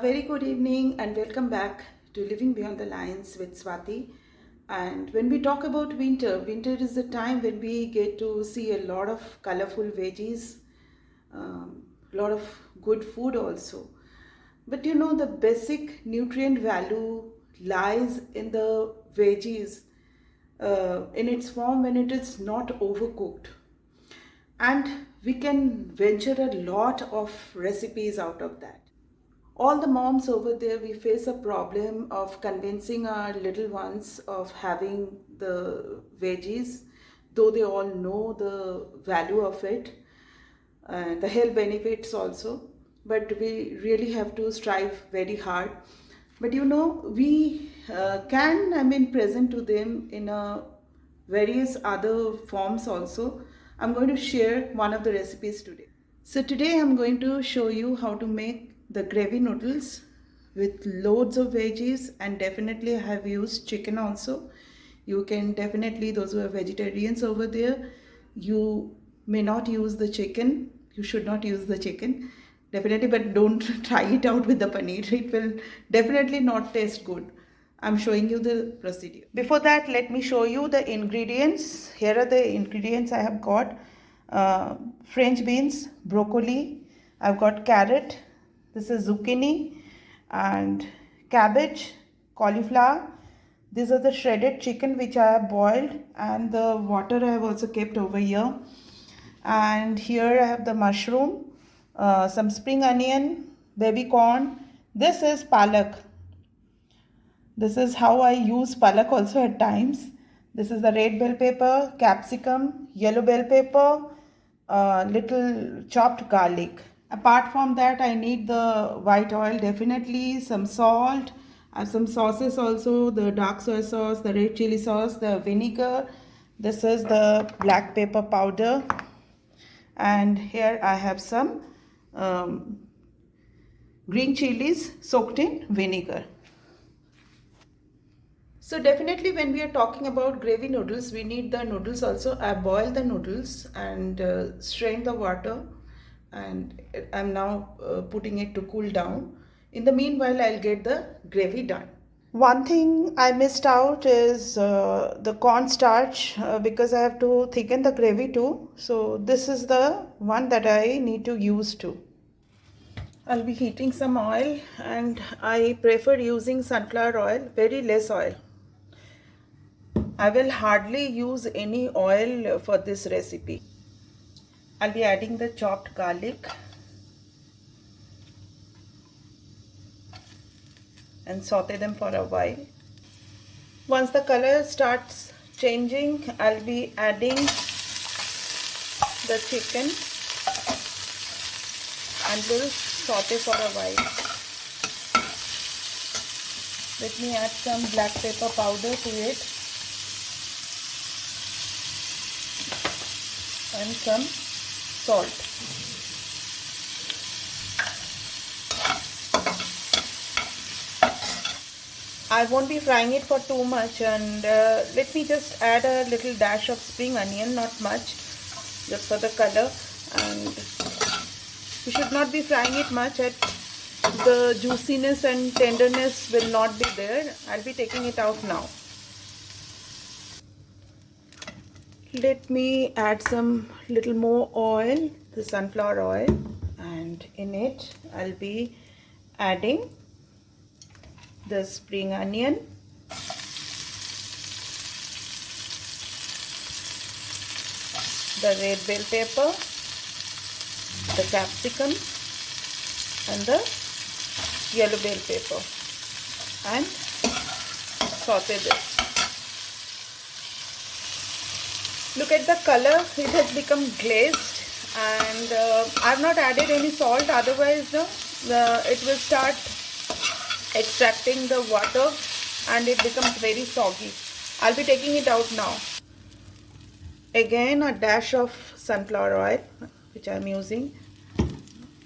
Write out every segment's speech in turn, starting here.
Very good evening and welcome back to Living Beyond the Lines with Swati. And when we talk about winter is the time when we get to see a lot of colorful veggies, a lot of good food also. But the basic nutrient value lies in the veggies in its form when it is not overcooked. And we can venture a lot of recipes out of that. All the moms over there, we face a problem of convincing our little ones of having the veggies, though they all know the value of it and the health benefits also. But we really have to strive very hard. But we can, present to them in various other forms also. I'm going to share one of the recipes today. So today I'm going to show you how to make the gravy noodles with loads of veggies, and definitely I have used chicken also. You can definitely, those who are vegetarians over there, you may not use the chicken. You should not use the chicken. Definitely, but don't try it out with the paneer. It will definitely not taste good. I'm showing you the procedure. Before that, let me show you the ingredients. Here are the ingredients I have got. French beans, broccoli, I've got carrot, this is zucchini and cabbage, cauliflower. These are the shredded chicken which I have boiled, and the water I have also kept over here. And here I have the mushroom, some spring onion, baby corn. This is palak. This is how I use palak also at times. This is the red bell pepper, capsicum, yellow bell pepper, little chopped garlic. Apart from that, I need the white oil, definitely some salt. I have some sauces also, the dark soy sauce, the red chili sauce, the vinegar. This is the black pepper powder. And here I have some green chilies soaked in vinegar. So definitely when we are talking about gravy noodles, we need the noodles also. I boil the noodles and strain the water, and I'm now putting it to cool down. In the meanwhile, I'll get the gravy done. One thing I missed out is the cornstarch because I have to thicken the gravy too. So this is the one that I need to use too. I'll be heating some oil, and I prefer using sunflower oil, very less oil. I will hardly use any oil for this recipe. I'll be adding the chopped garlic and saute them for a while. Once the color starts changing, I'll be adding the chicken and will saute for a while. Let me add some black pepper powder to it and some salt. I won't be frying it for too much, and let me just add a little dash of spring onion, not much, just for the color. And you should not be frying it much, the juiciness and tenderness will not be there. I'll be taking it out now. Let me add some little more oil, the sunflower oil, and in it I'll be adding the spring onion, the red bell pepper, the capsicum and the yellow bell pepper, and saute this. Look at the color, it has become glazed, and I have not added any salt, otherwise it will start extracting the water and it becomes very soggy. I'll be taking it out now. Again, a dash of sunflower oil which I am using.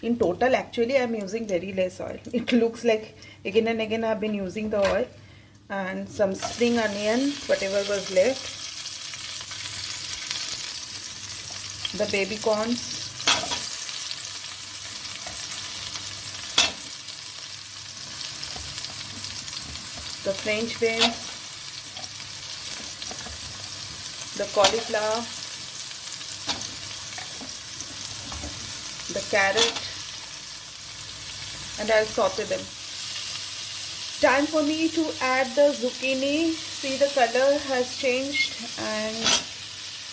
In total, actually I am using very less oil. It looks like again and again I have been using the oil. And some spring onion, whatever was left. The baby corns, . 1 the French beans, the cauliflower, the carrot, and I'll saute them. Time for me to add the zucchini. See, the color has changed, and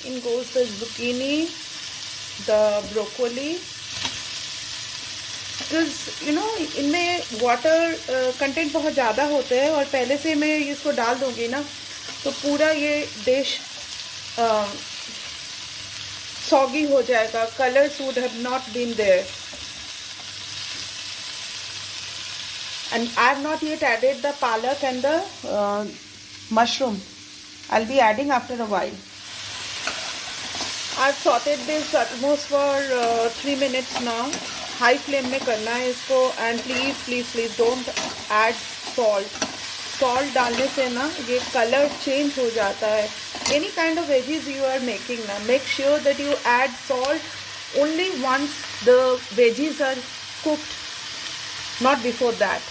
in goes the zucchini, the broccoli. Because you know इनमें water content बहुत ज़्यादा होते हैं, और पहले से मैं इसको डाल दूँगी ना तो पूरा ये डिश soggy हो जाएगा. Colors would have not been there. And I have not yet added the palak and the mushroom. I'll be adding after a while. I've sauteed this almost for 3 minutes now. High flame में करना है इसको. And please don't add salt. Salt डालने से ना ये color change हो जाता है. Any kind of veggies you are making ना, make sure that you add salt only once the veggies are cooked, not before that.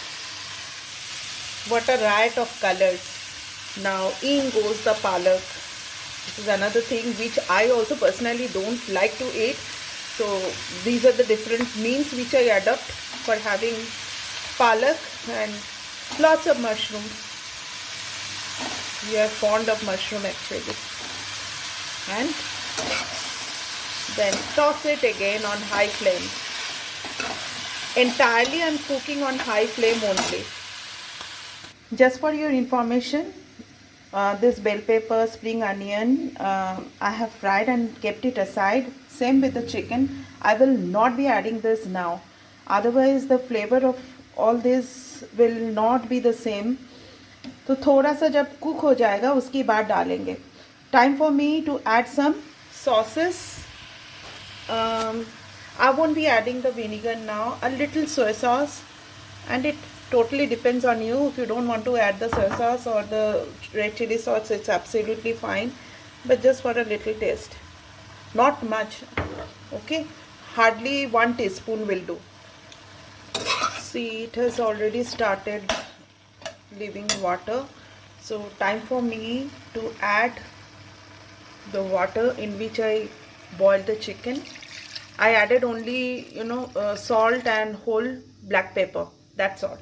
What a riot of colors. Now in goes the palak. This is another thing which I also personally don't like to eat. So these are the different means which I adopt for having palak, and lots of mushrooms. We are fond of mushroom actually. And then toss it again on high flame. Entirely I'm cooking on high flame only. Just for your information, this bell pepper, spring onion, I have fried and kept it aside. Same with the chicken. I will not be adding this now. Otherwise, the flavor of all this will not be the same. तो थोड़ा सा जब cook हो जाएगा उसके बाद डालेंगे. Time for me to add some sauces. I won't be adding the vinegar now. A little soy sauce, and it totally depends on you. If you don't want to add the soy sauce or the red chili sauce, it's absolutely fine, but just for a little taste, not much. Okay, hardly 1 teaspoon will do. See, it has already started leaving water, so time for me to add the water in which I boiled the chicken. I added only salt and whole black pepper, that's all.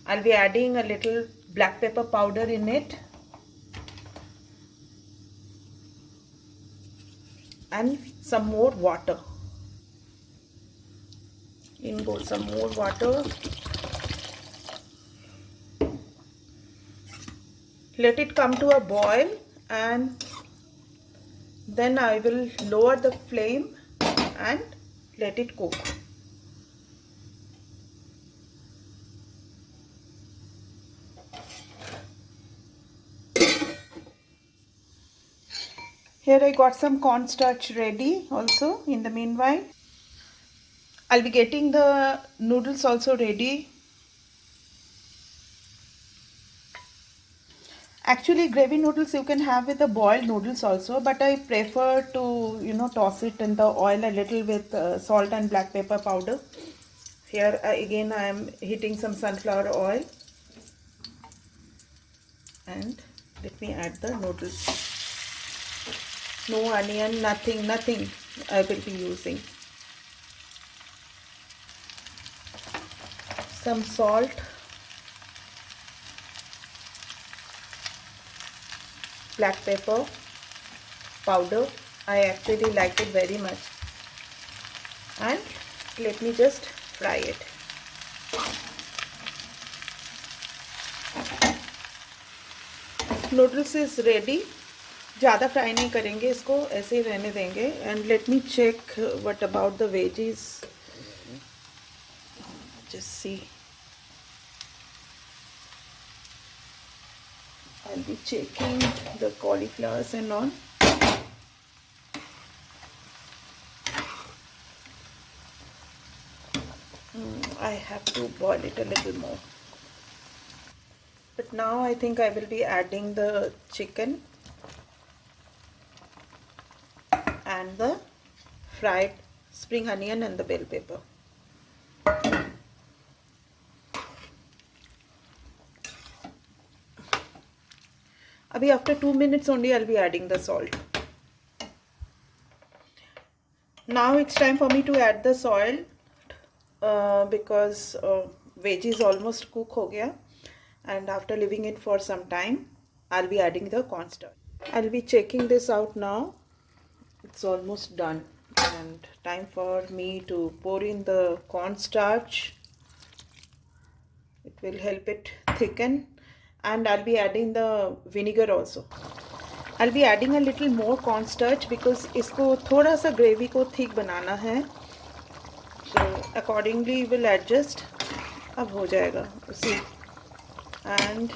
I'll be adding a little black pepper powder in it, and some more water. In goes some more water. Let it come to a boil, and then I will lower the flame and let it cook. Here I got some cornstarch ready also in the meanwhile. I'll be getting the noodles also ready. Actually, gravy noodles you can have with the boiled noodles also, but I prefer to toss it in the oil a little with salt and black pepper powder. Here again I am heating some sunflower oil, and let me add the noodles. No onion, nothing I will be using. Some salt, black pepper powder. I actually like it very much. And let me just fry it. Noodles is ready. ज़्यादा fry नहीं करेंगे इसको, ऐसे ही रहने देंगे. And let me check what about the veggies. Just see. I'll be checking the cauliflowers and all. I have to boil it a little more. But now I think I will be adding the chicken and the fried spring onion and the bell pepper. Abhi after 2 minutes only I'll be adding the salt. Now it's time for me to add the salt because veggies almost cook ho gaya, and after leaving it for some time I'll be adding the cornstarch. I'll be checking this out now. It's almost done, and time for me to pour in the cornstarch. It will help it thicken, and I'll be adding the vinegar also. I'll be adding a little more cornstarch because इसको थोड़ा सा gravy को thick बनाना है. So accordingly we'll adjust. अब हो जाएगा उसी. And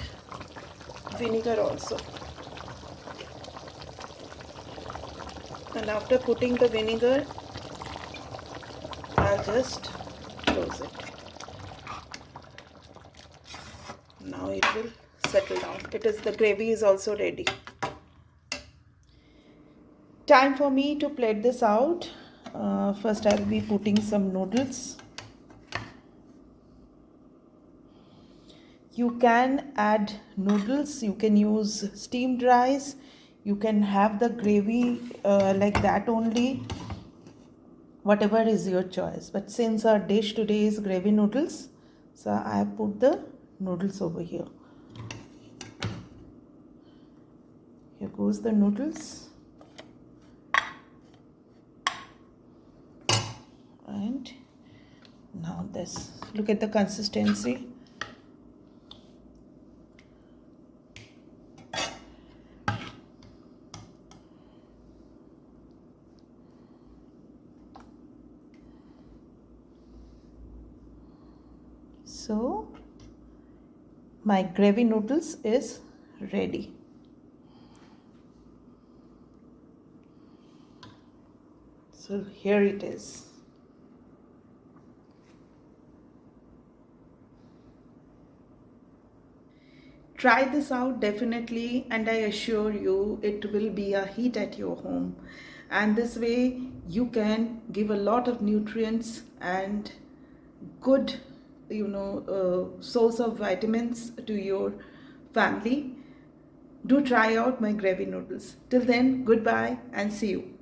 vinegar also. And after putting the vinegar, I'll just close it. Now it will settle down. The gravy is also ready. Time for me to plate this out. First I'll be putting some noodles. You can add noodles, you can use steamed rice, you can have the gravy like that only, whatever is your choice. But since our dish today is gravy noodles, so I have put the noodles over here. Here goes the noodles. And now this, look at the consistency. So my gravy noodles is ready. So here it is. Try this out definitely, and I assure you it will be a hit at your home. And this way you can give a lot of nutrients and good, source of vitamins to your family. Do try out my gravy noodles. Till then, goodbye and see you.